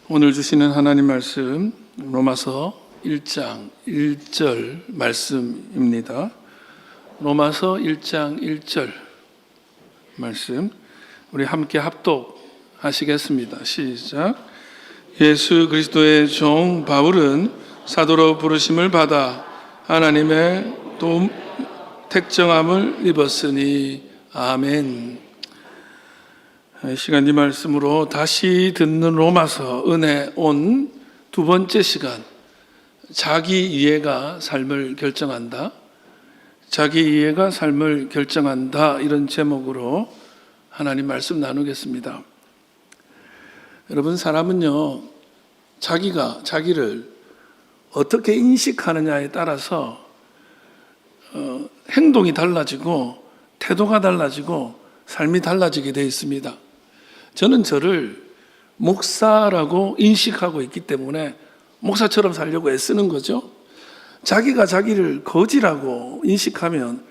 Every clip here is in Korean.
오늘 주시는 하나님 말씀 로마서 1장 1절 말씀입니다. 로마서 1장 1절 말씀 우리 함께 합독하시겠습니다. 시작. 예수 그리스도의 종 바울은 사도로 부르심을 받아 하나님의 택정함을 입었으니 아멘. 시간 이 말씀으로 다시 듣는 로마서 은혜 온 두 번째 시간, 자기 이해가 삶을 결정한다. 자기 이해가 삶을 결정한다. 이런 제목으로 하나님 말씀 나누겠습니다. 여러분, 사람은요, 자기가 자기를 어떻게 인식하느냐에 따라서 행동이 달라지고 태도가 달라지고 삶이 달라지게 되어 있습니다. 저는 저를 목사라고 인식하고 있기 때문에 목사처럼 살려고 애쓰는 거죠. 자기가 자기를 거지라고 인식하면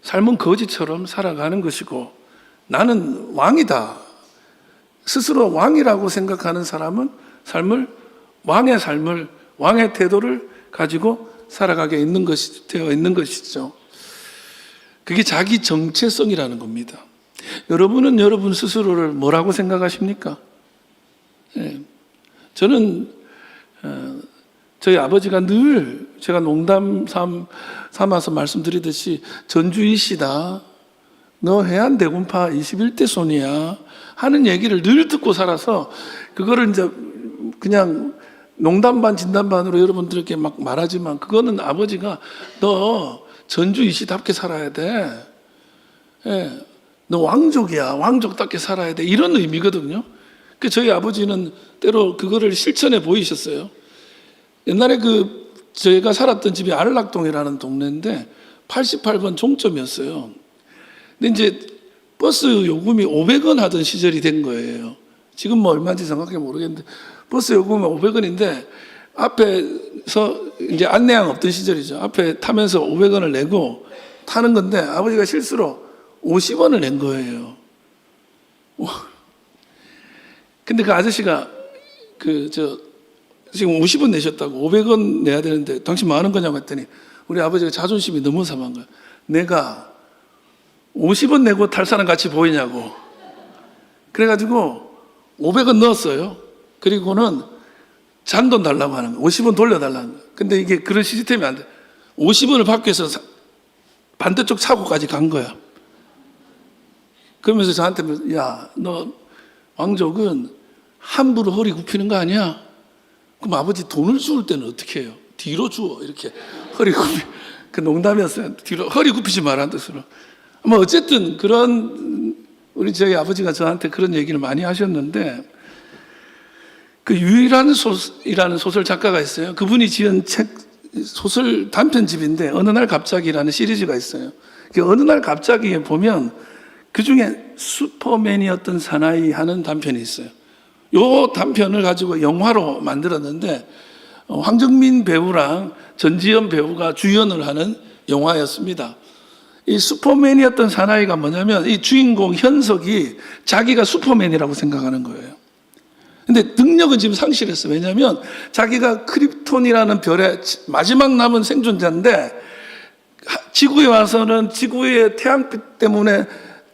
삶은 거지처럼 살아가는 것이고, 나는 왕이다, 스스로 왕이라고 생각하는 사람은 왕의 태도를 가지고 살아가게 되어 있는 것이죠. 그게 자기 정체성이라는 겁니다. 여러분은 여러분 스스로를 뭐라고 생각하십니까? 저는 저희 아버지가 늘 제가 농담 삼아서 말씀드리듯이 전주이시다, 너 해안대군파 21대 손이야 하는 얘기를 늘 듣고 살아서 그거를 이제 그냥 농담반 진담반으로 여러분들에게 막 말하지만, 그거는 아버지가 너 전주이시답게 살아야 돼, 너 왕족이야, 왕족답게 살아야 돼, 이런 의미거든요. 그 저희 아버지는 때로 그거를 실천해 보이셨어요. 옛날에 저희가 살았던 집이 안락동이라는 동네인데 88번 종점이었어요. 근데 이제 버스 요금이 500원 하던 시절이 된 거예요. 지금 뭐 얼마인지 정확하게 모르겠는데 버스 요금이 500원인데 앞에서 이제 안내양 없던 시절이죠. 앞에 타면서 500원을 내고 타는 건데 아버지가 실수로 50원을 낸 거예요. 근데 그 아저씨가 지금 50원 내셨다고 500원 내야 되는데 당신 뭐 하는 거냐고 했더니 우리 아버지가 자존심이 너무 상한 거야. 내가 50원 내고 탈 사람 같이 보이냐고. 그래가지고 500원 넣었어요. 그리고는 잔돈 달라고 하는 거야. 50원 돌려달라는 거야. 근데 이게 그런 시스템이 안 돼. 50원을 받기 위해서 반대쪽 차고까지 간 거야. 그러면서 저한테, 야, 너 왕족은 함부로 허리 굽히는 거 아니야? 그럼 아버지 돈을 주울 때는 어떻게 해요? 뒤로 주워, 이렇게 허리 굽히. 그 농담이었어요. 뒤로 허리 굽히지 말라는 뜻으로. 뭐 어쨌든 우리 저희 아버지가 저한테 그런 얘기를 많이 하셨는데, 그 유일한 소이라는 소설 작가가 있어요. 그분이 지은 소설 단편집인데 어느 날 갑자기라는 시리즈가 있어요. 어느 날 갑자기에 보면 그 중에 슈퍼맨이었던 사나이 하는 단편이 있어요. 이 단편을 가지고 영화로 만들었는데 황정민 배우랑 전지현 배우가 주연을 하는 영화였습니다. 이 슈퍼맨이었던 사나이가 뭐냐면 이 주인공 현석이 자기가 슈퍼맨이라고 생각하는 거예요. 근데 능력은 지금 상실했어요. 왜냐하면 자기가 크립톤이라는 별의 마지막 남은 생존자인데 지구에 와서는 지구의 태양빛 때문에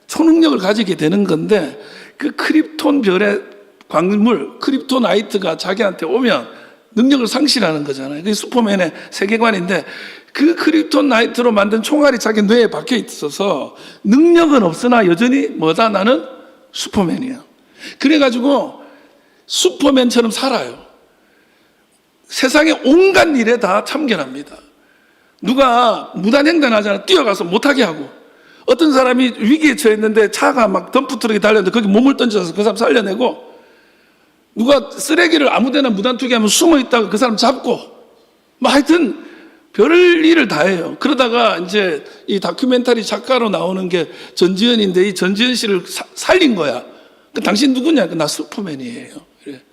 초능력을 가지게 되는 건데, 그 크립톤 별의 광물 크립토나이트가 자기한테 오면 능력을 상실하는 거잖아요. 그게 슈퍼맨의 세계관인데, 그 크립토나이트로 만든 총알이 자기 뇌에 박혀 있어서 능력은 없으나 여전히 뭐다, 나는 슈퍼맨이야. 그래가지고 슈퍼맨처럼 살아요. 세상의 온갖 일에 다 참견합니다. 누가 무단횡단하잖아, 뛰어가서 못하게 하고, 어떤 사람이 위기에 처했는데 차가 막 덤프트럭이 달렸는데 거기 몸을 던져서 그 사람 살려내고, 누가 쓰레기를 아무데나 무단투기하면 숨어있다가 그 사람 잡고, 뭐 하여튼 별일을 다 해요. 그러다가 이제 이 다큐멘터리 작가로 나오는 게 전지현인데, 이 전지현 씨를 살린 거야. 당신 누구냐? 나 슈퍼맨이에요. 그래.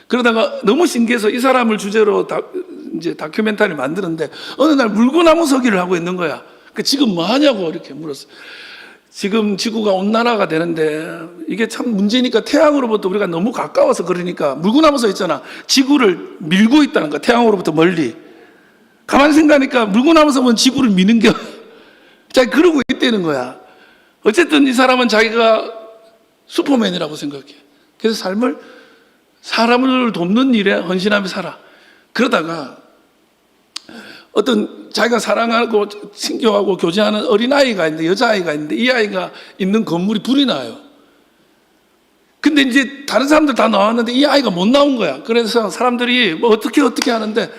그러다가 너무 신기해서 이 사람을 주제로 이제 다큐멘터리를 만드는데 어느 날 물구나무 서기를 하고 있는 거야. 지금 뭐 하냐고 이렇게 물었어요. 지금 지구가 온난화가 되는데 이게 참 문제니까 태양으로부터 우리가 너무 가까워서 그러니까 물구나무 서 있잖아. 지구를 밀고 있다는 거야. 태양으로부터 멀리. 가만히 생각하니까 물구나무 서면 지구를 미는 게 자기 그러고 있다는 거야. 어쨌든 이 사람은 자기가 슈퍼맨이라고 생각해. 그래서 삶을 사람을 돕는 일에 헌신하며 살아. 그러다가 어떤 자기가 사랑하고 친교하고 교제하는 어린아이가 있는데, 여자아이가 있는데 이 아이가 있는 건물이 불이 나요. 근데 이제 다른 사람들 다 나왔는데 이 아이가 못 나온 거야. 그래서 사람들이 뭐 어떻게 하는데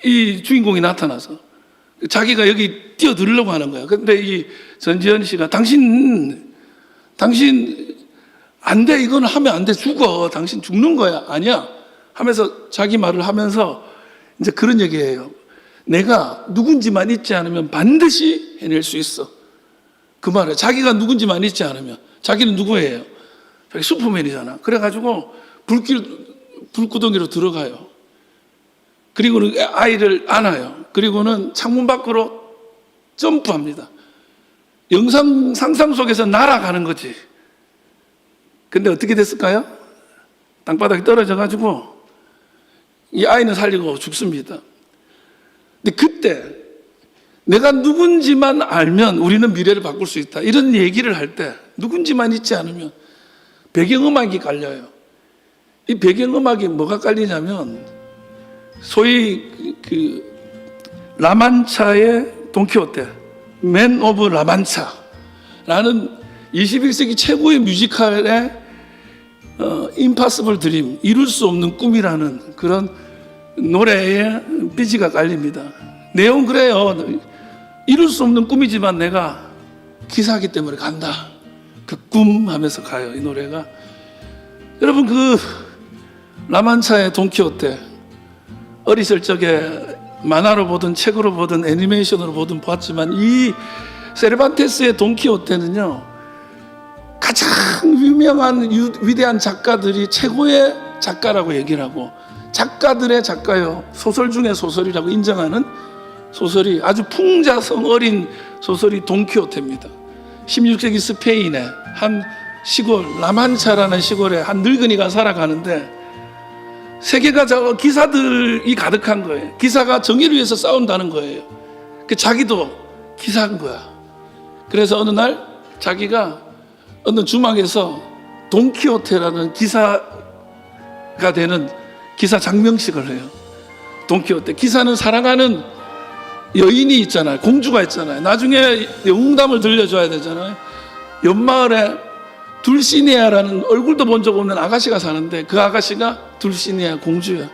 이 주인공이 나타나서 자기가 여기 뛰어들으려고 하는 거야. 근데 이 전지현 씨가 당신 안 돼. 이건 하면 안 돼. 죽어. 당신 죽는 거야. 아니야. 하면서 자기 말을 하면서 이제 그런 얘기예요. 내가 누군지만 잊지 않으면 반드시 해낼 수 있어. 그 말을 자기가 누군지만 잊지 않으면. 자기는 누구예요? 자기 슈퍼맨이잖아. 그래가지고 불구덩이로 들어가요. 그리고는 아이를 안아요. 그리고는 창문 밖으로 점프합니다. 영상 상상 속에서 날아가는 거지. 근데 어떻게 됐을까요? 땅바닥에 떨어져가지고 이 아이는 살리고 죽습니다. 근데 그때 내가 누군지만 알면 우리는 미래를 바꿀 수 있다. 이런 얘기를 할 때 누군지만 잊지 않으면 배경음악이 깔려요. 이 배경음악이 뭐가 깔리냐면 소위 그 라만차의 돈키호테, 맨 오브 라만차라는 21세기 최고의 뮤지컬의 임파서블 드림, 이룰 수 없는 꿈이라는 그런 노래에 삐지가 깔립니다. 내용 그래요. 이룰 수 없는 꿈이지만 내가 기사하기 때문에 간다. 그 꿈 하면서 가요. 이 노래가. 여러분 그 라만차의 돈키호테 어리실 적에 만화로 보든 책으로 보든 애니메이션으로 보든 봤지만 이 세르반테스의 돈키호테는요 가장 유명한 위대한 작가들이 최고의 작가라고 얘기를 하고 작가들의 작가요 소설 중에 소설이라고 인정하는 소설이 아주 풍자성 어린 소설이 돈키호테입니다. 16세기 스페인의 한 시골 라만차라는 시골에 한 늙은이가 살아가는데 세계가 기사들이 가득한 거예요. 기사가 정의를 위해서 싸운다는 거예요. 자기도 기사한 거야. 그래서 어느 날 자기가 어느 주막에서 돈키호테라는 기사가 되는 기사 장명식을 해요. 돈키호테. 기사는 사랑하는 여인이 있잖아요. 공주가 있잖아요. 나중에 영웅담을 들려줘야 되잖아요. 옆마을에 둘시니아라는 얼굴도 본 적 없는 아가씨가 사는데 그 아가씨가 둘시니아 공주야.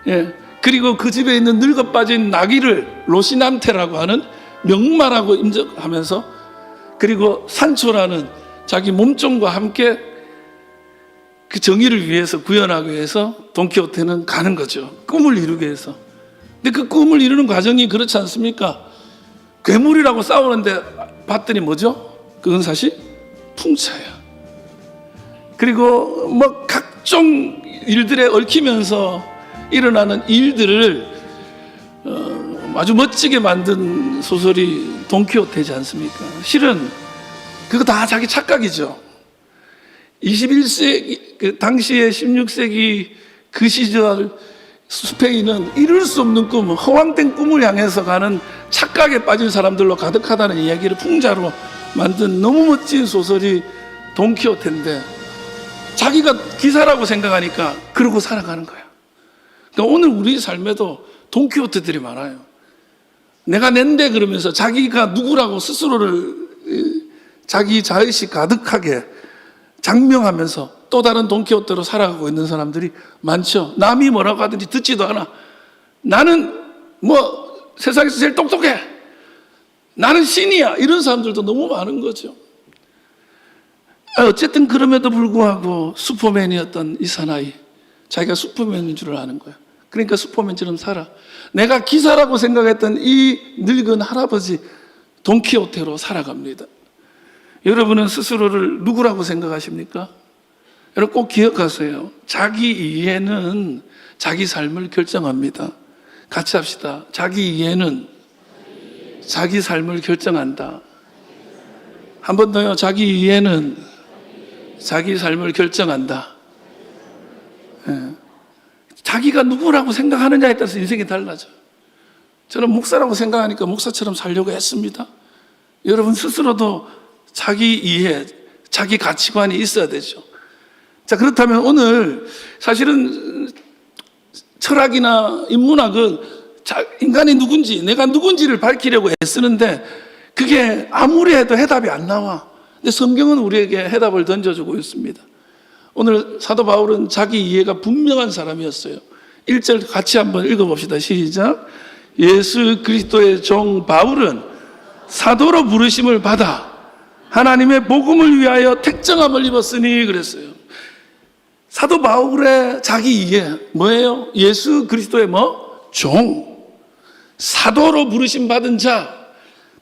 예. 그리고 그 집에 있는 늙어 빠진 나귀를 로시남테라고 하는 명마라고 인정하면서 그리고 산초라는 자기 몸종과 함께 그 정의를 위해서 구현하기 위해서 돈키호테는 가는 거죠. 꿈을 이루기 위해서. 근데 그 꿈을 이루는 과정이 그렇지 않습니까? 괴물이라고 싸우는데 봤더니 뭐죠? 그건 사실 풍차야. 그리고 뭐 각종 일들에 얽히면서 일어나는 일들을 아주 멋지게 만든 소설이 돈키호테지 않습니까? 실은 그거 다 자기 착각이죠. 21세기 그 당시에 16세기 그 시절 스페인은 이룰 수 없는 꿈, 허황된 꿈을 향해서 가는 착각에 빠진 사람들로 가득하다는 이야기를 풍자로 만든 너무 멋진 소설이 돈키호테인데 자기가 기사라고 생각하니까 그러고 살아가는 거야. 그러니까 오늘 우리 삶에도 돈키호테들이 많아요. 내가 낸데 그러면서 자기가 누구라고 스스로를 자기 자의식 가득하게 장명하면서 또 다른 돈키호테로 살아가고 있는 사람들이 많죠. 남이 뭐라고 하든지 듣지도 않아. 나는 뭐 세상에서 제일 똑똑해. 나는 신이야. 이런 사람들도 너무 많은 거죠. 어쨌든 그럼에도 불구하고 슈퍼맨이었던 이 사나이, 자기가 슈퍼맨인 줄 아는 거야. 그러니까 슈퍼맨처럼 살아. 내가 기사라고 생각했던 이 늙은 할아버지 돈키호테로 살아갑니다. 여러분은 스스로를 누구라고 생각하십니까? 여러분 꼭 기억하세요. 자기 이해는 자기 삶을 결정합니다. 같이 합시다. 자기 이해는 자기 삶을 결정한다. 한 번 더요. 자기 이해는 자기 삶을 결정한다. 예. 자기가 누구라고 생각하느냐에 따라서 인생이 달라져. 저는 목사라고 생각하니까 목사처럼 살려고 했습니다. 여러분 스스로도 자기 이해, 자기 가치관이 있어야 되죠. 자, 그렇다면 오늘 사실은 철학이나 인문학은 인간이 누군지, 내가 누군지를 밝히려고 애쓰는데 그게 아무리 해도 해답이 안 나와. 근데 성경은 우리에게 해답을 던져주고 있습니다. 오늘 사도 바울은 자기 이해가 분명한 사람이었어요. 1절 같이 한번 읽어봅시다. 시작. 예수 그리스도의 종 바울은 사도로 부르심을 받아 하나님의 복음을 위하여 택정함을 입었으니 그랬어요. 사도 바울의 자기 이해 뭐예요? 예수 그리스도의 종, 사도로 부르심 받은 자,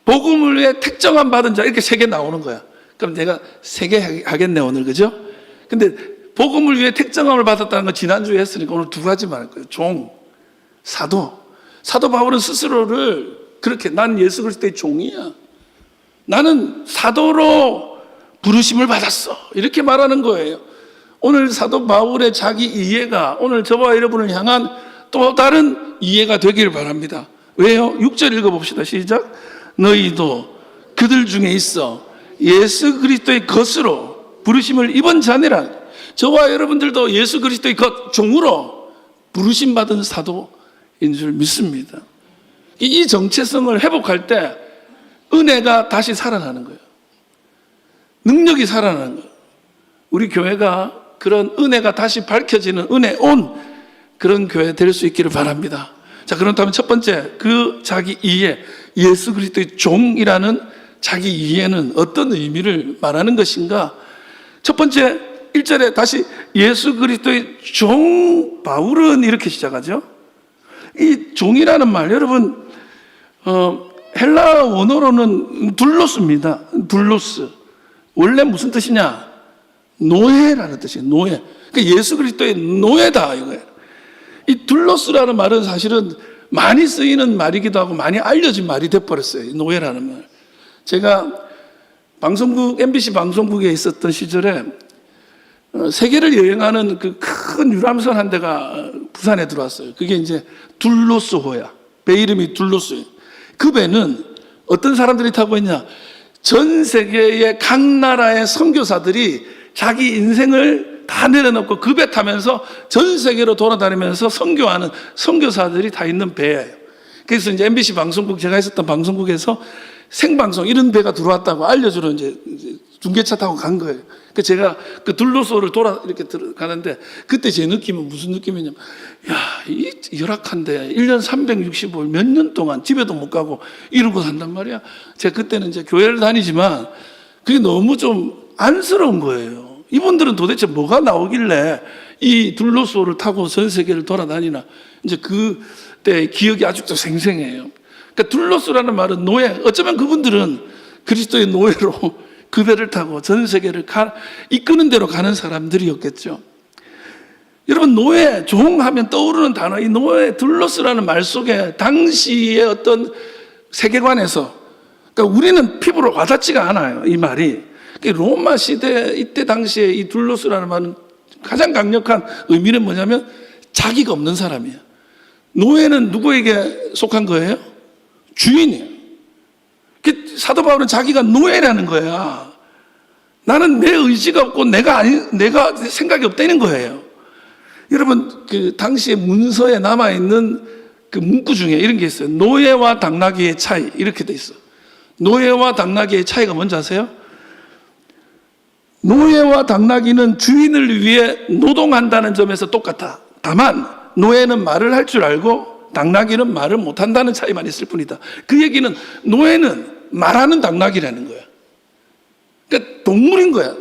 복음을 위해 택정함 받은 자, 이렇게 세 개 나오는 거야. 그럼 내가 세 개 하겠네 오늘, 그죠? 근데 복음을 위해 택정함을 받았다는 건 지난주에 했으니까 오늘 두 가지만 할 거예요. 종, 사도. 사도 바울은 스스로를 그렇게, 난 예수 그리스도의 종이야, 나는 사도로 부르심을 받았어, 이렇게 말하는 거예요. 오늘 사도 바울의 자기 이해가 오늘 저와 여러분을 향한 또 다른 이해가 되길 바랍니다. 왜요? 6절 읽어봅시다. 시작. 너희도 그들 중에 있어 예수 그리스도의 것으로 부르심을 입은 자니라. 저와 여러분들도 예수 그리스도의 것, 종으로 부르심 받은 사도인 줄 믿습니다. 이 정체성을 회복할 때 은혜가 다시 살아나는 거예요. 능력이 살아나는 거예요. 우리 교회가 그런 은혜가 다시 밝혀지는 은혜 온 그런 교회 될 수 있기를 바랍니다. 자, 그렇다면 첫 번째, 그 자기 이해, 예수 그리스도의 종이라는 자기 이해는 어떤 의미를 말하는 것인가? 첫 번째, 1절에 다시 예수 그리스도의 종 바울은 이렇게 시작하죠. 이 종이라는 말, 여러분 헬라 원어로는 둘로스입니다. 둘로스. 원래 무슨 뜻이냐? 노예라는 뜻이에요. 노예. 그러니까 예수 그리스도의 노예다 이거예요. 이 둘로스라는 말은 사실은 많이 쓰이는 말이기도 하고 많이 알려진 말이 돼버렸어요. 이 노예라는 말. 제가 방송국, MBC 방송국에 있었던 시절에 세계를 여행하는 그 큰 유람선 한 대가 부산에 들어왔어요. 그게 이제 둘로스호야. 배 이름이 둘로스예요. 그 배는 어떤 사람들이 타고 있냐? 전 세계의 각 나라의 선교사들이 자기 인생을 다 내려놓고 그 배 타면서 전 세계로 돌아다니면서 선교하는 선교사들이 다 있는 배예요. 그래서 이제 MBC 방송국, 제가 있었던 방송국에서 생방송 이런 배가 들어왔다고 알려주러 이제 중계차 타고 간 거예요. 그 제가 그 둘로소를 돌아 이렇게 들어가는데 그때 제 느낌은 무슨 느낌이냐면, 야, 이 열악한데 1년 365일 몇 년 동안 집에도 못 가고 이러고 산단 말이야. 제가 그때는 이제 교회를 다니지만 그게 너무 좀 안쓰러운 거예요. 이분들은 도대체 뭐가 나오길래 이 둘로소를 타고 전 세계를 돌아다니나. 이제 그때 기억이 아직도 생생해요. 그러니까 둘로스라는 말은 노예. 어쩌면 그분들은 그리스도의 노예로 그 배를 타고 전 세계를 이끄는 대로 가는 사람들이었겠죠. 여러분, 노예, 종하면 떠오르는 단어, 이 노예, 둘로스라는 말 속에 당시의 어떤 세계관에서, 그러니까 우리는 피부로 와닿지가 않아요, 이 말이. 로마 시대 이때 당시에 이 둘로스라는 말은 가장 강력한 의미는 뭐냐면 자기가 없는 사람이에요. 노예는 누구에게 속한 거예요? 주인이에요. 사도 바울은 자기가 노예라는 거야. 나는 내 의지가 없고 내가 생각이 없다는 거예요. 여러분, 그 당시에 문서에 남아있는 그 문구 중에 이런 게 있어요. 노예와 당나귀의 차이, 이렇게 돼 있어. 노예와 당나귀의 차이가 뭔지 아세요? 노예와 당나귀는 주인을 위해 노동한다는 점에서 똑같아. 다만 노예는 말을 할 줄 알고 당나귀는 말을 못한다는 차이만 있을 뿐이다. 그 얘기는 노예는 말하는 당나귀라는 거야. 그러니까 동물인 거야.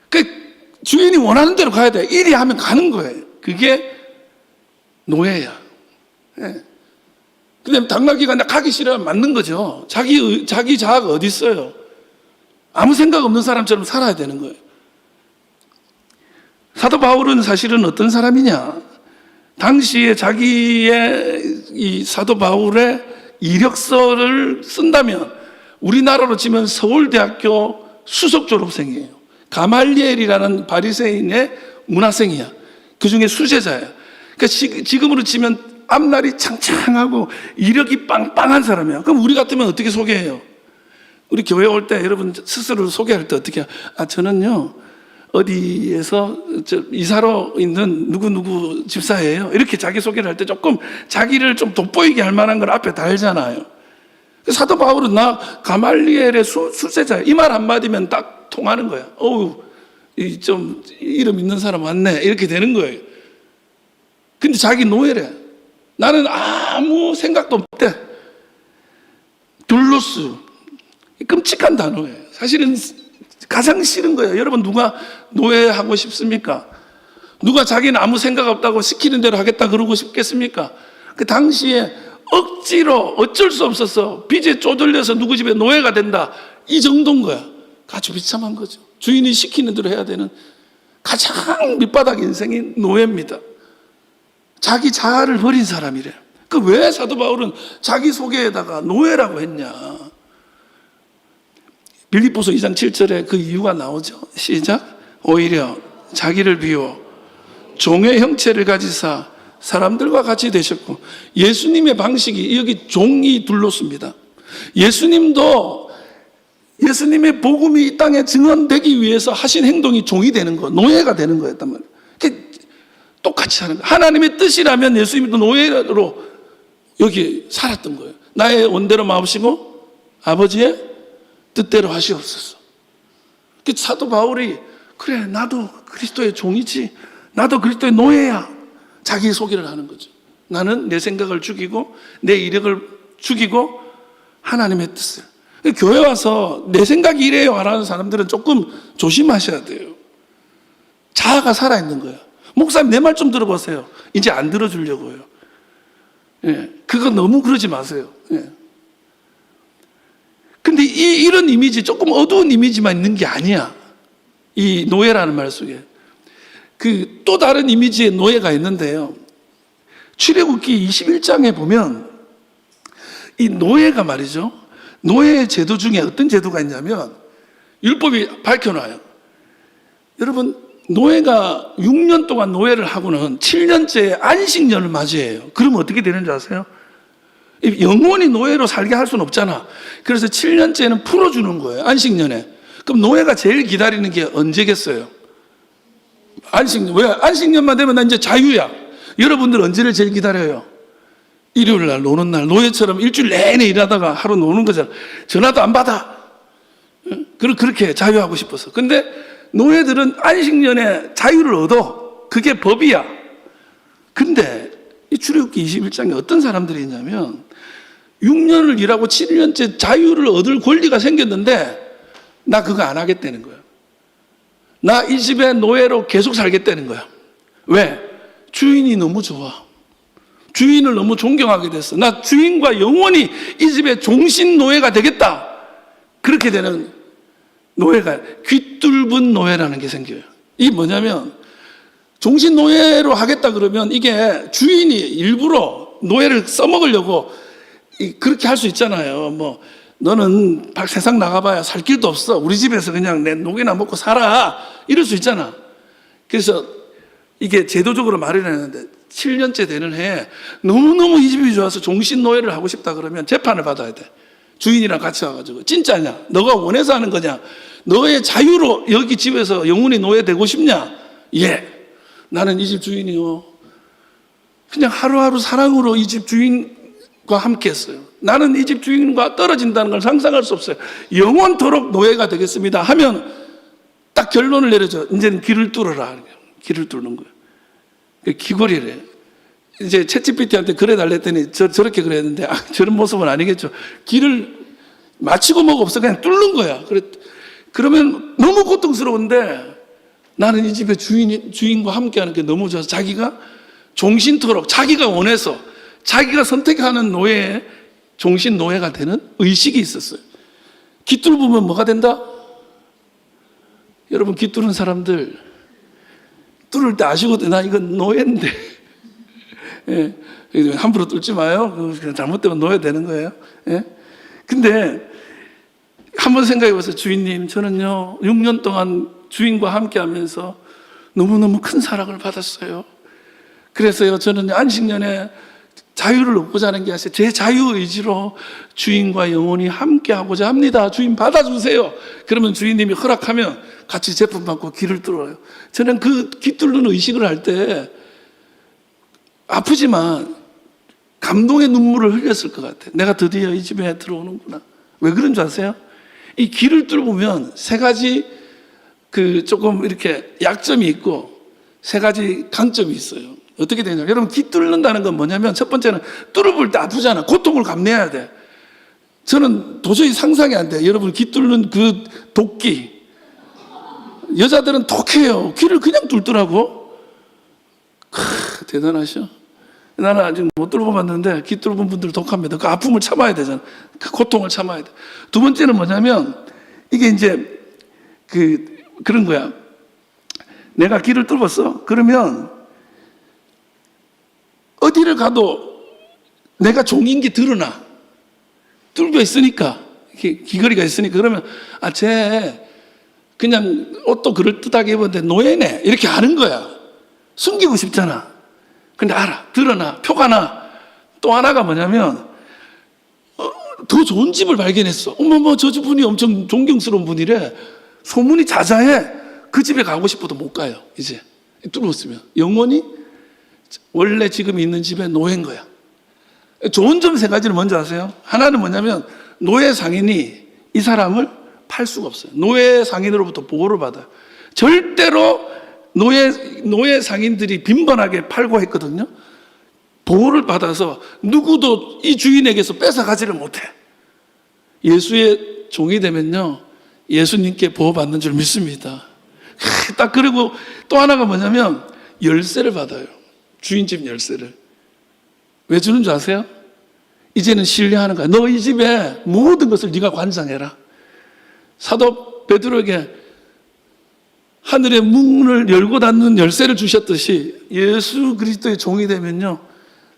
그러니까 주인이 원하는 대로 가야 돼. 이리 하면 가는 거예요. 그게 노예야. 네. 근데 당나귀가 나 가기 싫으면 맞는 거죠. 자기 자아가 어디 있어요? 아무 생각 없는 사람처럼 살아야 되는 거예요. 사도 바울은 사실은 어떤 사람이냐? 당시에 자기의 이 사도 바울의 이력서를 쓴다면 우리나라로 치면 서울대학교 수석 졸업생이에요. 가말리엘이라는 바리새인의 문화생이야. 그중에 수제자야. 그러니까 지금으로 치면 앞날이 창창하고 이력이 빵빵한 사람이야. 그럼 우리 같으면 어떻게 소개해요? 우리 교회 올 때 여러분 스스로를 소개할 때 어떻게 해요? 저는요 어디에서 이사로 있는 누구누구 집사예요. 이렇게 자기소개를 할 때 조금 자기를 좀 돋보이게 할 만한 걸 앞에 달잖아요. 사도 바울은 나 가말리엘의 수제자야. 이 말 한마디면 딱 통하는 거야. 어우, 좀 이름 있는 사람 왔네. 이렇게 되는 거예요. 근데 자기 노예래. 나는 아무 생각도 없대. 둘로스. 끔찍한 단어예요. 사실은 가장 싫은 거예요. 여러분 누가 노예하고 싶습니까? 누가 자기는 아무 생각 없다고 시키는 대로 하겠다 그러고 싶겠습니까? 그 당시에 억지로 어쩔 수 없어서 빚에 쪼들려서 누구 집에 노예가 된다. 이 정도인 거야. 아주 비참한 거죠. 주인이 시키는 대로 해야 되는 가장 밑바닥 인생이 노예입니다. 자기 자아를 버린 사람이래. 그 왜 사도 바울은 자기 소개에다가 노예라고 했냐? 빌립보서 2장 7절에 그 이유가 나오죠. 시작. 오히려 자기를 비워 종의 형체를 가지사 사람들과 같이 되셨고, 예수님의 방식이 여기 종이 둘러습니다. 예수님도 예수님의 복음이 이 땅에 증언되기 위해서 하신 행동이 종이 되는 거, 노예가 되는 거였단 말이에요. 똑같이 하는 거예요. 하나님의 뜻이라면 예수님도 노예로 여기 살았던 거예요. 나의 원대로 마옵시고 아버지의 뜻대로 하시옵소서. 사도 바울이 그래 나도 그리스도의 종이지, 나도 그리스도의 노예야, 자기 소개를 하는 거죠. 나는 내 생각을 죽이고 내 이력을 죽이고 하나님의 뜻을. 교회 와서 내 생각이 이래요 하는 사람들은 조금 조심하셔야 돼요. 자아가 살아있는 거예요. 목사님 내 말 좀 들어보세요. 이제 안 들어주려고요. 예, 그거 너무 그러지 마세요. 예. 근데 이런 이미지, 조금 어두운 이미지만 있는 게 아니야. 이 노예라는 말 속에. 그 또 다른 이미지의 노예가 있는데요. 출애굽기 21장에 보면 이 노예가 말이죠. 노예 제도 중에 어떤 제도가 있냐면 율법이 밝혀놔요. 여러분, 노예가 6년 동안 노예를 하고는 7년째 안식년을 맞이해요. 그러면 어떻게 되는 줄 아세요? 영원히 노예로 살게 할 수는 없잖아. 그래서 7년째는 풀어주는 거예요. 안식년에. 그럼 노예가 제일 기다리는 게 언제겠어요? 안식년. 왜? 안식년만 되면 나 이제 자유야. 여러분들 언제를 제일 기다려요? 일요일 날, 노는 날. 노예처럼 일주일 내내 일하다가 하루 노는 거잖아. 전화도 안 받아. 그렇게 자유하고 싶어서. 근데 노예들은 안식년에 자유를 얻어. 그게 법이야. 근데 이 출애굽기 21장에 어떤 사람들이 있냐면 6년을 일하고 7년째 자유를 얻을 권리가 생겼는데 나 그거 안 하겠다는 거야. 나 이 집에 노예로 계속 살겠다는 거야. 왜? 주인이 너무 좋아. 주인을 너무 존경하게 됐어. 나 주인과 영원히 이 집의 종신 노예가 되겠다. 그렇게 되는 노예가 귀뚫은 노예라는 게 생겨요. 이게 뭐냐면 종신 노예로 하겠다 그러면 이게 주인이 일부러 노예를 써먹으려고 그렇게 할 수 있잖아요. 뭐 너는 세상 나가봐야 살 길도 없어. 우리 집에서 그냥 내 녹이나 먹고 살아. 이럴 수 있잖아. 그래서 이게 제도적으로 마련했는데 7년째 되는 해에 너무너무 이 집이 좋아서 종신 노예를 하고 싶다 그러면 재판을 받아야 돼. 주인이랑 같이 와가지고 진짜냐? 너가 원해서 하는 거냐? 너의 자유로 여기 집에서 영원히 노예 되고 싶냐? 예. 나는 이 집 주인이요. 그냥 하루하루 사랑으로 이 집 주인과 함께 했어요. 나는 이 집 주인과 떨어진다는 걸 상상할 수 없어요. 영원토록 노예가 되겠습니다 하면 딱 결론을 내려줘. 이제는 귀를 뚫어라. 귀를 뚫는 거예요. 귀걸이래. 이제 챗GPT한테 그래 달랬더니 저렇게 그랬는데 저런 모습은 아니겠죠. 귀를 마치고 뭐가 없어. 그냥 뚫는 거야. 그러면 너무 고통스러운데 나는 이 집의 주인과 함께하는 게 너무 좋아서 자기가 종신토록 자기가 원해서 자기가 선택하는 노예의 종신 노예가 되는 의식이 있었어요. 귀 뚫으면 뭐가 된다? 여러분 귀 뚫은 사람들 뚫을 때 아시거든요. 나 이건 노예인데. 예. 함부로 뚫지 마요. 그냥 잘못되면 노예 되는 거예요. 예. 근데 한번 생각해 보세요. 주인님, 저는요 6년 동안 주인과 함께 하면서 너무너무 큰 사랑을 받았어요. 그래서요 저는 안식년에 자유를 얻고자 하는 게 아니라 제 자유의지로 주인과 영원히 함께 하고자 합니다. 주인 받아주세요. 그러면 주인님이 허락하면 같이 제품 받고 길을 뚫어요. 저는 그 길 뚫는 의식을 할 때 아프지만 감동의 눈물을 흘렸을 것 같아요. 내가 드디어 이 집에 들어오는구나. 왜 그런 줄 아세요? 이 길을 뚫어보면 세 가지 조금 이렇게 약점이 있고 세 가지 강점이 있어요. 어떻게 되냐? 여러분, 길 뚫는다는 건 뭐냐면 첫 번째는 뚫어볼 때 아프잖아. 고통을 감내해야 돼. 저는 도저히 상상이 안 돼. 여러분, 길 뚫는 그 도끼. 여자들은 독해요. 길을 그냥 뚫더라고. 대단하셔. 나는 아직 못 뚫어봤는데 길 뚫어본 분들 독합니다. 그 아픔을 참아야 되잖아. 그 고통을 참아야 돼. 두 번째는 뭐냐면 이게 이제 그런 거야. 내가 길을 뚫었어. 그러면 어디를 가도 내가 종인 게 드러나. 뚫겨 있으니까. 귀걸이가 있으니까. 그러면 쟤 그냥 옷도 그럴듯하게 입었는데 노예네. 이렇게 아는 거야. 숨기고 싶잖아. 근데 알아. 드러나. 표가 나. 또 하나가 뭐냐면 더 좋은 집을 발견했어. 어머머, 저 분이 엄청 존경스러운 분이래. 소문이 자자해. 그 집에 가고 싶어도 못 가요. 이제 뚫었으면 영원히 원래 지금 있는 집에 노예인 거야. 좋은 점 세 가지는 뭔지 아세요? 하나는 뭐냐면 노예 상인이 이 사람을 팔 수가 없어요. 노예 상인으로부터 보호를 받아요. 절대로 노예 상인들이 빈번하게 팔고 했거든요. 보호를 받아서 누구도 이 주인에게서 뺏어가지를 못해. 예수의 종이 되면요 예수님께 보호받는 줄 믿습니다. 딱. 그리고 또 하나가 뭐냐면 열쇠를 받아요. 주인집 열쇠를. 왜 주는 줄 아세요? 이제는 신뢰하는 거야. 너 이 집에 모든 것을 네가 관장해라. 사도 베드로에게 하늘의 문을 열고 닫는 열쇠를 주셨듯이 예수 그리스도의 종이 되면요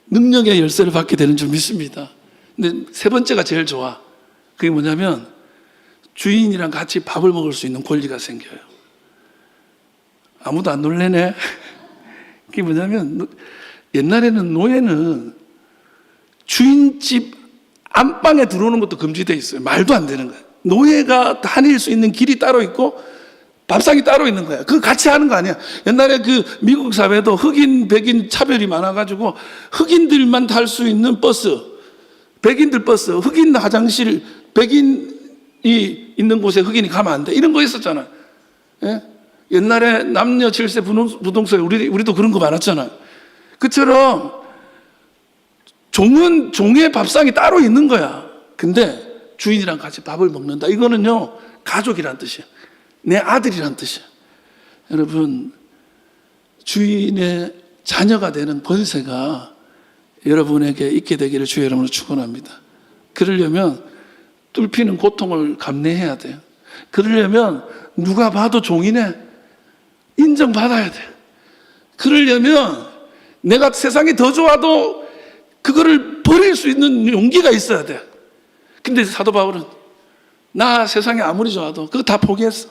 능력의 열쇠를 받게 되는 줄 믿습니다. 근데 세 번째가 제일 좋아. 그게 뭐냐면 주인이랑 같이 밥을 먹을 수 있는 권리가 생겨요. 아무도 안 놀래네. 그게 뭐냐면 옛날에는 노예는 주인집 안방에 들어오는 것도 금지되어 있어요. 말도 안 되는 거예요. 노예가 다닐 수 있는 길이 따로 있고 밥상이 따로 있는 거야. 그거 같이 하는 거 아니야. 옛날에 미국 사회도 흑인, 백인 차별이 많아가지고 흑인들만 탈 수 있는 버스, 백인들 버스, 흑인 화장실, 백인이 있는 곳에 흑인이 가면 안 돼. 이런 거 있었잖아. 예? 옛날에 남녀 7세 부동산에 우리도 그런 거 많았잖아. 그처럼 종은 종의 밥상이 따로 있는 거야. 근데 주인이랑 같이 밥을 먹는다. 이거는요 가족이란 뜻이야. 내 아들이란 뜻이야. 여러분, 주인의 자녀가 되는 권세가 여러분에게 있게 되기를 주의 이름으로 축원합니다. 그러려면 뚫히는 고통을 감내해야 돼요. 그러려면 누가 봐도 종이네 인정받아야 돼요. 그러려면 내가 세상이 더 좋아도 그거를 버릴 수 있는 용기가 있어야 돼요. 근데 사도 바울은 나 세상이 아무리 좋아도 그거 다 포기했어.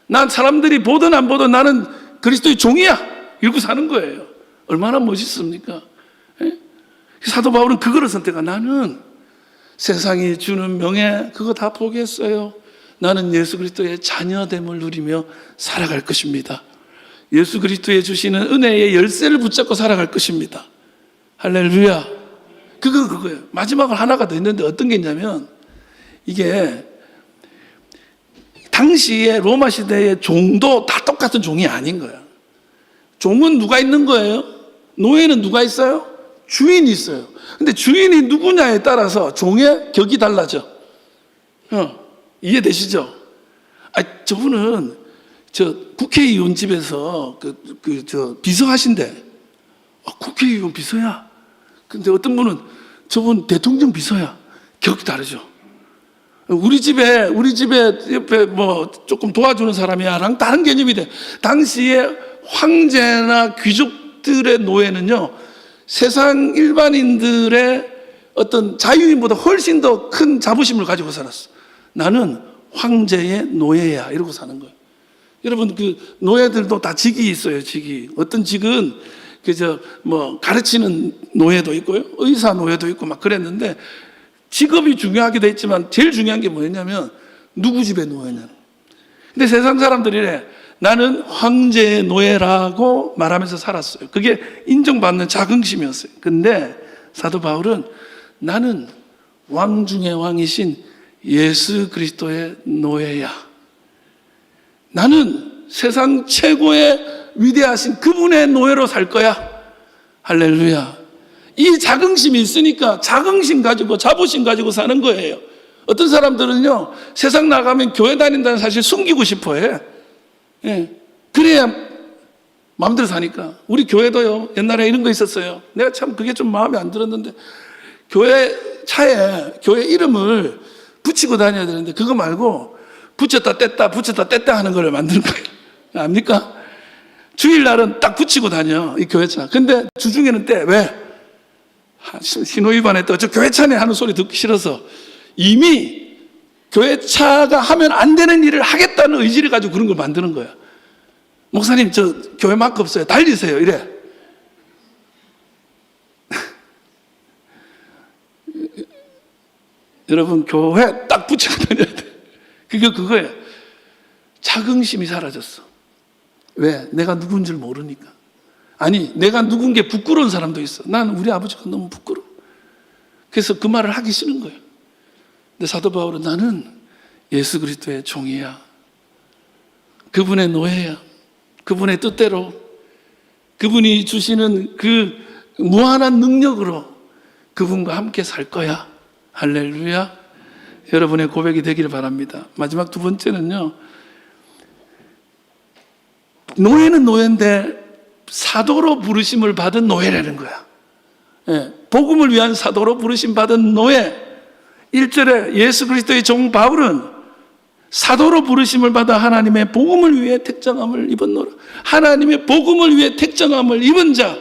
난 사람들이 보든 안 보든 나는 그리스도의 종이야. 이러고 사는 거예요. 얼마나 멋있습니까? 예? 사도 바울은 그거를 선택한. 나는 세상이 주는 명예 그거 다 포기했어요. 나는 예수 그리스도의 자녀됨을 누리며 살아갈 것입니다. 예수 그리스도의 주시는 은혜의 열쇠를 붙잡고 살아갈 것입니다. 할렐루야. 그거예요. 마지막으로 하나가 더 있는데 어떤 게 있냐면 이게 당시에 로마 시대의 종도 다 똑같은 종이 아닌 거야. 종은 누가 있는 거예요? 노예는 누가 있어요? 주인이 있어요. 근데 주인이 누구냐에 따라서 종의 격이 달라져. 이해되시죠? 저분은 국회의원 집에서 비서하신대. 국회의원 비서야. 근데 어떤 분은 저분 대통령 비서야. 격이 다르죠. 우리 집에 옆에 조금 도와주는 사람이야랑 다른 개념이 돼. 당시에 황제나 귀족들의 노예는요, 세상 일반인들의 어떤 자유인보다 훨씬 더 큰 자부심을 가지고 살았어. 나는 황제의 노예야 이러고 사는 거예요. 여러분 그 노예들도 다 직이 있어요. 직이. 어떤 직은 그저 뭐 가르치는 노예도 있고요, 의사 노예도 있고 막 그랬는데 직업이 중요하게 있지만 제일 중요한 게 뭐였냐면 누구 집의 노예냐. 근데 세상 사람들이 나는 황제의 노예라고 말하면서 살았어요. 그게 인정받는 자긍심이었어요. 근데 사도 바울은 나는 왕 중의 왕이신 예수 그리스도의 노예야. 나는 세상 최고의 위대하신 그분의 노예로 살 거야. 할렐루야. 이 자긍심이 있으니까 자긍심 가지고 자부심 가지고 사는 거예요. 어떤 사람들은요, 세상 나가면 교회 다닌다는 사실 숨기고 싶어 해. 예. 그래야 마음대로 사니까. 우리 교회도요, 옛날에 이런 거 있었어요. 내가 참 그게 좀 마음에 안 들었는데, 교회 차에 교회 이름을 붙이고 다녀야 되는데, 그거 말고 붙였다 뗐다 하는 걸 만드는 거예요. 압니까? 주일날은 딱 붙이고 다녀, 이 교회차. 근데 주중에는 떼. 왜? 신호위반했다. 저 교회차네 하는 소리 듣기 싫어서 이미 교회차가 하면 안 되는 일을 하겠다는 의지를 가지고 그런 걸 만드는 거야. 목사님, 저 교회 마크 없어요. 달리세요. 이래. 여러분, 교회 딱 붙이고 다녀야 돼. 그거예요. 자긍심이 사라졌어. 왜? 내가 누군 줄 모르니까. 아니, 내가 누군 게 부끄러운 사람도 있어. 난 우리 아버지가 너무 부끄러워. 그래서 그 말을 하기 싫은 거예요. 근데 사도 바울은 나는 예수 그리스도의 종이야. 그분의 노예야. 그분의 뜻대로, 그분이 주시는 그 무한한 능력으로 그분과 함께 살 거야. 할렐루야. 여러분의 고백이 되기를 바랍니다. 마지막 두 번째는요, 노예는 노예인데 사도로 부르심을 받은 노예라는 거야. 예, 복음을 위한 사도로 부르심 받은 노예. 1절에 예수 그리스도의 종 바울은 사도로 부르심을 받아 하나님의 복음을 위해 택정함을 입었노라. 하나님의 복음을 위해 택정함을 입은 자,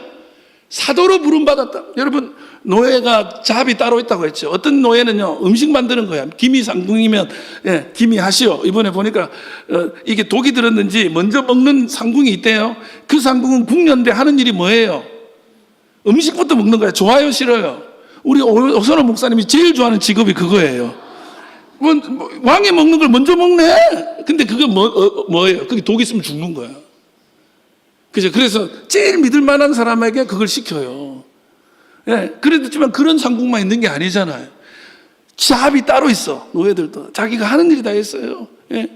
사도로 부름받았다. 여러분, 노예가 잡이 따로 있다고 했죠. 어떤 노예는요, 음식 만드는 거야. 기미상궁이면, 예, 기미하시오. 이번에 보니까 이게 독이 들었는지 먼저 먹는 상궁이 있대요. 그 상궁은 국년대 하는 일이 뭐예요? 음식부터 먹는 거야. 좋아요, 싫어요? 우리 오선호 목사님이 제일 좋아하는 직업이 그거예요. 왕이 먹는 걸 먼저 먹네. 근데 그게 뭐예요? 그게 독 있으면 죽는 거야. 그죠? 그래서 제일 믿을 만한 사람에게 그걸 시켜요. 예, 그렇지만 그런 상국만 있는 게 아니잖아요. 잡이 따로 있어. 노예들도 자기가 하는 일이 다 있어요. 예.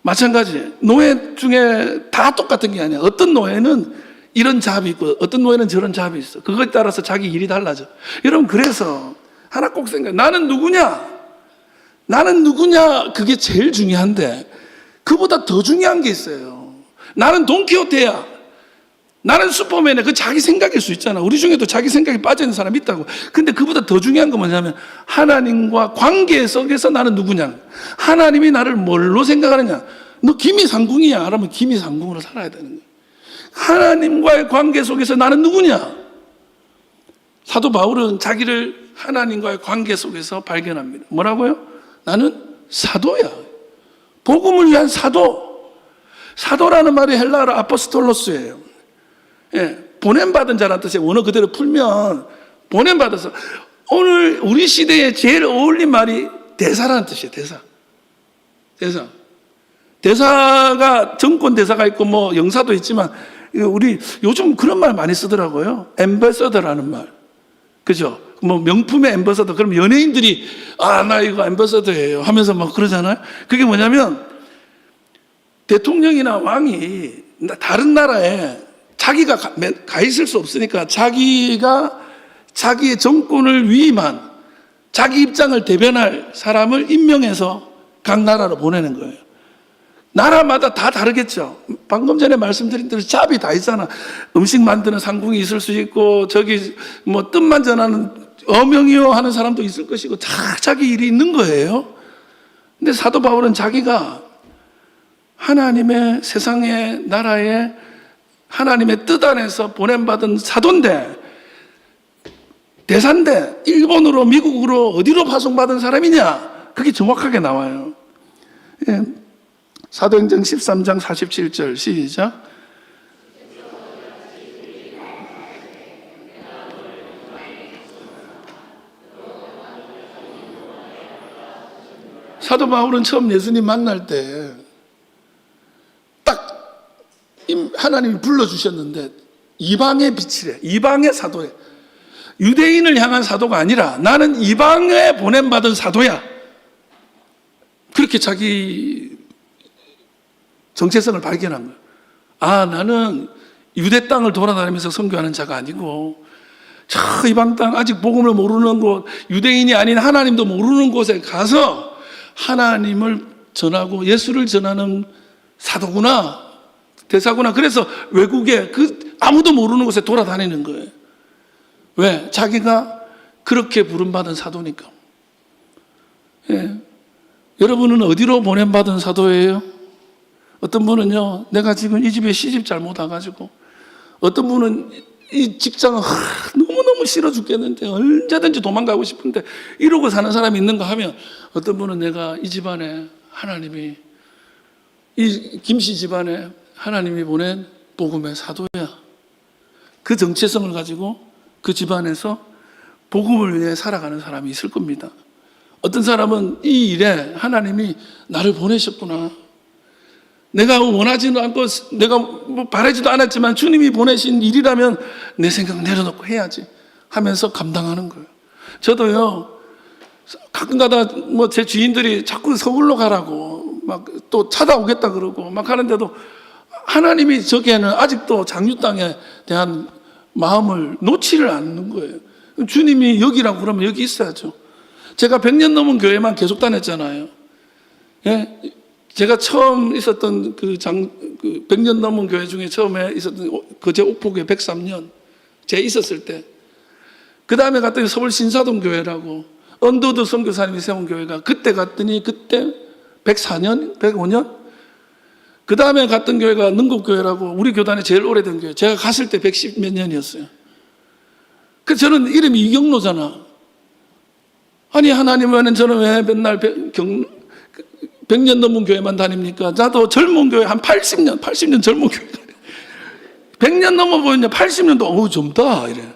마찬가지. 노예 중에 다 똑같은 게 아니야. 어떤 노예는 이런 잡이 있고 어떤 노예는 저런 잡이 있어. 그거에 따라서 자기 일이 달라져. 여러분, 그래서 하나 꼭 생각해. 나는 누구냐? 나는 누구냐? 그게 제일 중요한데 그보다 더 중요한 게 있어요. 나는 돈키호테야. 나는 슈퍼맨이야. 그 자기 생각일 수 있잖아. 우리 중에도 자기 생각에 빠져있는 사람이 있다고. 근데 그보다 더 중요한 건 뭐냐면 하나님과 관계 속에서 나는 누구냐. 하나님이 나를 뭘로 생각하느냐. 너 기미상궁이야. 그러면 기미상궁으로 살아야 되는 거야. 하나님과의 관계 속에서 나는 누구냐. 사도 바울은 자기를 하나님과의 관계 속에서 발견합니다. 뭐라고요? 나는 사도야. 복음을 위한 사도. 사도라는 말이 헬라어로 아포스톨로스예요. 예, 보냄받은 자라는 뜻이에요. 원어 그대로 풀면 보냄받아서. 오늘 우리 시대에 제일 어울린 말이 대사라는 뜻이에요. 대사. 대사가 정권 대사가 있고 뭐 영사도 있지만 우리 요즘 그런 말 많이 쓰더라고요. 앰버서더라는 말. 그죠? 뭐 명품의 앰버서더. 그럼 연예인들이 나 이거 앰버서더예요 하면서 막 그러잖아요. 그게 뭐냐면 대통령이나 왕이 다른 나라에 자기가 가 있을 수 없으니까 자기가 자기의 정권을 위임한 자기 입장을 대변할 사람을 임명해서 각 나라로 보내는 거예요. 나라마다 다 다르겠죠. 방금 전에 말씀드린 대로 잡이 다 있잖아. 음식 만드는 상궁이 있을 수 있고 저기 뭐 뜻만 전하는 어명이요 하는 사람도 있을 것이고 다 자기 일이 있는 거예요. 근데 사도 바울은 자기가 하나님의 세상의 나라에 하나님의 뜻 안에서 보냄받은 사도인데, 대사인데 일본으로 미국으로 어디로 파송받은 사람이냐? 그게 정확하게 나와요. 예. 사도행전 13장 47절 시작. 사도 바울은 처음 예수님 만날 때 딱 하나님이 불러주셨는데 이방의 빛이래. 이방의 사도래. 유대인을 향한 사도가 아니라 나는 이방에 보냄받은 사도야. 그렇게 자기 정체성을 발견한 거예요. 아, 나는 유대 땅을 돌아다니면서 선교하는 자가 아니고 저 이방 땅 아직 복음을 모르는 곳, 유대인이 아닌 하나님도 모르는 곳에 가서 하나님을 전하고 예수를 전하는 사도구나, 대사구나. 그래서 외국에 아무도 모르는 곳에 돌아다니는 거예요. 왜? 자기가 그렇게 부름받은 사도니까. 예. 여러분은 어디로 보냄받은 사도예요? 어떤 분은요, 내가 지금 이 집에 시집 잘못 와가지고, 어떤 분은 이 직장은 너무너무 싫어 죽겠는데 언제든지 도망가고 싶은데 이러고 사는 사람이 있는가 하면, 어떤 분은 내가 이 집안에 하나님이, 이 김씨 집안에 하나님이 보낸 복음의 사도야. 그 정체성을 가지고 그 집안에서 복음을 위해 살아가는 사람이 있을 겁니다. 어떤 사람은 이 일에 하나님이 나를 보내셨구나. 내가 원하지는 않고 내가 바라지도 않았지만 주님이 보내신 일이라면 내 생각 내려놓고 해야지 하면서 감당하는 거예요. 저도요, 가끔가다 제 지인들이 자꾸 서울로 가라고 막 또 찾아오겠다 그러고 막 하는데도 하나님이 저기에는 아직도 장유 땅에 대한 마음을 놓지를 않는 거예요. 주님이 여기라고 그러면 여기 있어야죠. 제가 100년 넘은 교회만 계속 다녔잖아요. 예? 제가 처음 있었던 그 100년 넘은 교회 중에 처음에 있었던 거제 옥포교회 103년 제가 있었을 때, 그 다음에 갔더니 서울 신사동 교회라고 언더우드 선교사님이 세운 교회가, 그때 갔더니 그때 104년, 105년, 그 다음에 갔던 교회가 능곡교회라고 우리 교단에 제일 오래된 교회, 제가 갔을 때 110 몇 년이었어요. 그래서 저는 이름이 이경로잖아. 아니 하나님은 저는 왜 맨날 100년 넘은 교회만 다닙니까? 나도 젊은 교회 한 80년 젊은 교회 100년 넘어보면 80년도 어우 젊다 이래.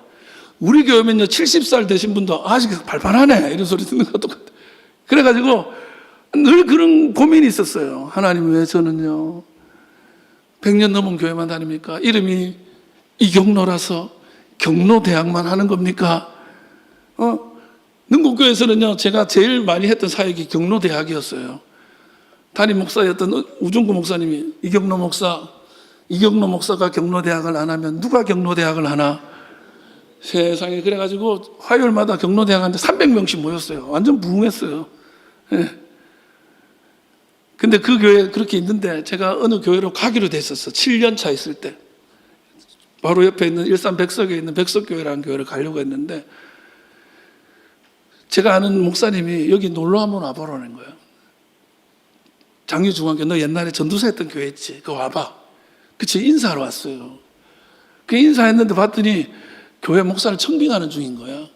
우리 교회면요 70살 되신 분도 아직 발판하네 이런 소리 듣는 것도 같아. 그래가지고 늘 그런 고민이 있었어요. 하나님 왜 저는요 100년 넘은 교회만 다닙니까? 이름이 이경로라서 경로대학만 하는 겁니까? 능곡교회에서는요 제가 제일 많이 했던 사역이 경로대학이었어요. 담임 목사였던 우종구 목사님이 이경로 목사가 경로대학을 안 하면 누가 경로대학을 하나? 세상에. 그래가지고 화요일마다 경로대학 하는데 300명씩 모였어요. 완전 부흥했어요. 예. 근데 그 교회에 그렇게 있는데 제가 어느 교회로 가기로 됐었어. 7년 차 있을 때. 바로 옆에 있는 일산 백석에 있는 백석교회라는 교회를 가려고 했는데, 제가 아는 목사님이 여기 놀러 한번 와보라는 거예요. 장유중앙교, 너 옛날에 전도사 했던 교회 있지? 그거 와봐. 그치, 인사하러 왔어요. 그 인사했는데 봤더니 교회 목사를 청빙하는 중인 거야.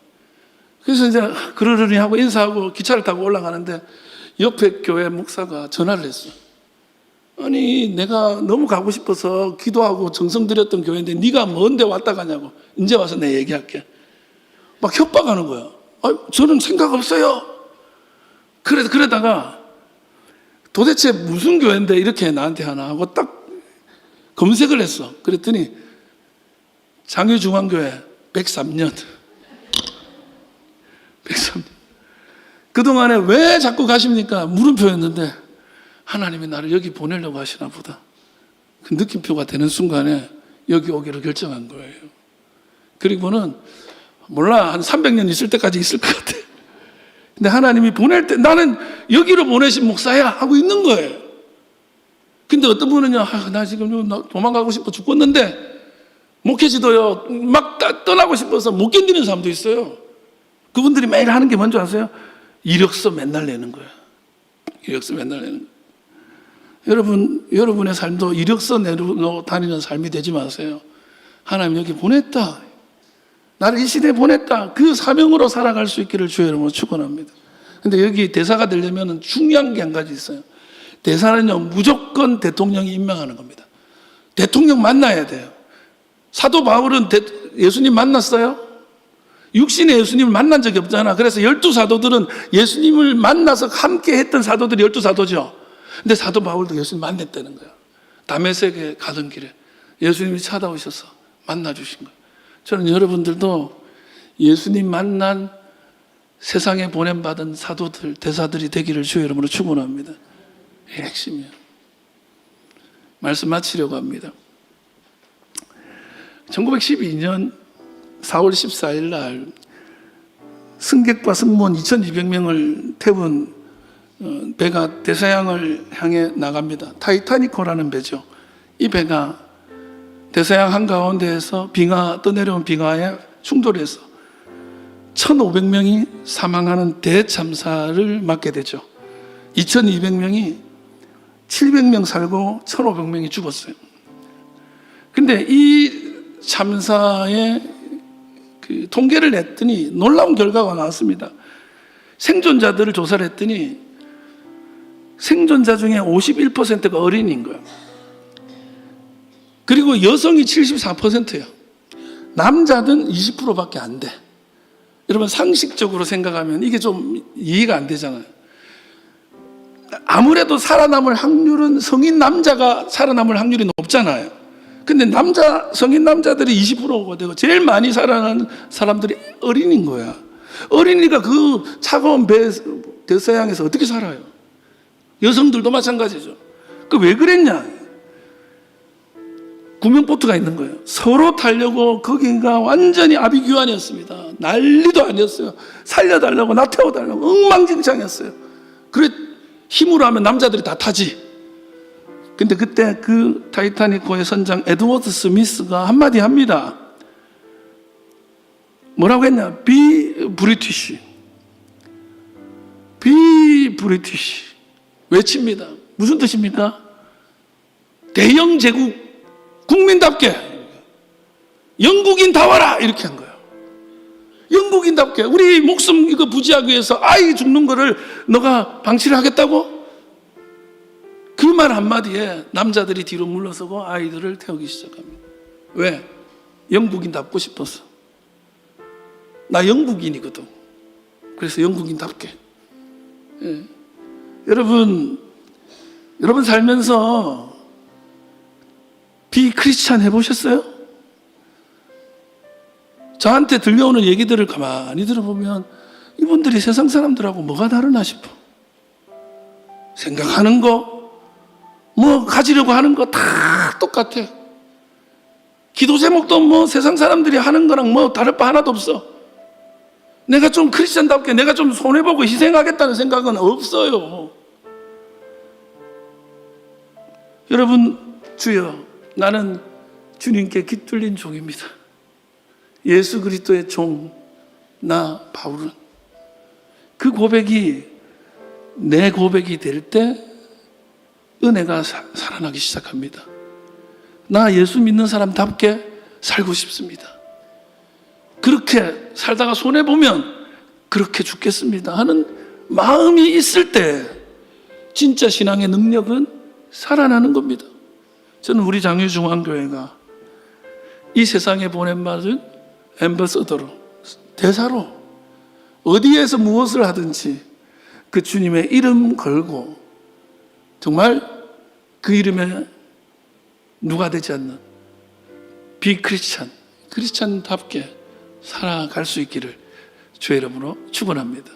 그래서 이제 그러려니 하고 인사하고 기차를 타고 올라가는데 옆에 교회 목사가 전화를 했어. 아니 내가 너무 가고 싶어서 기도하고 정성 들였던 교회인데 네가 뭔데 왔다 가냐고. 이제 와서 내 얘기할게. 막 협박하는 거야. 저는 생각 없어요. 그러다가 도대체 무슨 교회인데 이렇게 나한테 하나 하고 딱 검색을 했어. 그랬더니 장유중앙교회 103년. 그동안에 왜 자꾸 가십니까? 물음표였는데 하나님이 나를 여기 보내려고 하시나 보다. 그 느낌표가 되는 순간에 여기 오기로 결정한 거예요. 그리고는 몰라, 한 300년 있을 때까지 있을 것 같아. 근데 하나님이 보낼 때 나는 여기로 보내신 목사야 하고 있는 거예요. 근데 어떤 분은요, 나 지금 도망가고 싶어 죽겠는데 목회지도요 막 떠나고 싶어서 못 견디는 사람도 있어요. 그분들이 매일 하는 게 뭔지 아세요? 이력서 맨날 내는 거예요. 이력서 맨날 내는 거예요. 여러분의 삶도 이력서 내고 다니는 삶이 되지 마세요. 하나님 여기 보냈다. 나를 이 시대에 보냈다. 그 사명으로 살아갈 수 있기를 주의 이름으로 축원합니다. 근데 여기 대사가 되려면 중요한 게 한 가지 있어요. 대사는요, 무조건 대통령이 임명하는 겁니다. 대통령 만나야 돼요. 사도 바울은 예수님 만났어요? 육신의 예수님을 만난 적이 없잖아. 그래서 12사도들은 예수님을 만나서 함께 했던 사도들이 12사도죠. 근데 사도 바울도 예수님 만났다는 거야. 다메섹에 가던 길에 예수님이 찾아오셔서 만나주신 거예요. 저는 여러분들도 예수님 만난 세상에 보냄받은 사도들, 대사들이 되기를 주의 이름으로 축원합니다. 이게 핵심이에요. 말씀 마치려고 합니다. 1912년 4월 14일 날 승객과 승무원 2200명을 태운 배가 대서양을 향해 나갑니다. 타이타니코라는 배죠. 이 배가 대서양 한가운데에서 떠내려온 빙하에 충돌해서 1500명이 사망하는 대참사를 맞게 되죠. 2200명이 700명 살고 1500명이 죽었어요. 근데 이 참사의 그 통계를 냈더니 놀라운 결과가 나왔습니다. 생존자들을 조사를 했더니 생존자 중에 51%가 어린이인 거예요. 그리고 여성이 74%예요. 남자든 20%밖에 안 돼. 여러분 상식적으로 생각하면 이게 좀 이해가 안 되잖아요. 아무래도 살아남을 확률은 성인 남자가 살아남을 확률이 높잖아요. 근데 성인 남자들이 20%가 되고 제일 많이 살아나는 사람들이 어린이인 거야. 어린이가 그 차가운 대서양에서 어떻게 살아요? 여성들도 마찬가지죠. 그 왜 그랬냐? 구명보트가 있는 거예요. 서로 타려고 거기가 완전히 아비규환이었습니다. 난리도 아니었어요. 살려달라고 나 태워달라고 엉망진창이었어요. 그래 힘으로 하면 남자들이 다 타지. 근데 그때 그 타이타니코의 선장 에드워드 스미스가 한마디 합니다. 뭐라고 했냐? Be British. Be British. 외칩니다. 무슨 뜻입니까? 대영 제국 국민답게 영국인 다 와라 이렇게 한 거예요. 영국인답게 우리 목숨 이거 부지하기 위해서 아이 죽는 거를 너가 방치를 하겠다고? 그 말 한마디에 남자들이 뒤로 물러서고 아이들을 태우기 시작합니다. 왜? 영국인답고 싶어서. 나 영국인이거든. 그래서 영국인답게. 예. 여러분 살면서 비크리스찬 해보셨어요? 저한테 들려오는 얘기들을 가만히 들어보면 이분들이 세상 사람들하고 뭐가 다르나 싶어. 생각하는 거, 뭐 가지려고 하는 거 다 똑같아. 기도 제목도 뭐 세상 사람들이 하는 거랑 뭐 다를 바 하나도 없어. 내가 좀 크리스찬답게 내가 좀 손해보고 희생하겠다는 생각은 없어요. 여러분, 주여, 나는 주님께 깃들린 종입니다. 예수 그리스도의 종, 나 바울은 그 고백이 내 고백이 될 때 은혜가 살아나기 시작합니다. 나 예수 믿는 사람답게 살고 싶습니다. 그렇게 살다가 손해보면 그렇게 죽겠습니다 하는 마음이 있을 때 진짜 신앙의 능력은 살아나는 겁니다. 저는 우리 장유중앙교회가 이 세상에 보냄받은 앰버서더로, 대사로 어디에서 무엇을 하든지 그 주님의 이름 걸고 정말 그 이름에 누가 되지 않는 크리스찬답게 살아갈 수 있기를 주의 이름으로 축원합니다.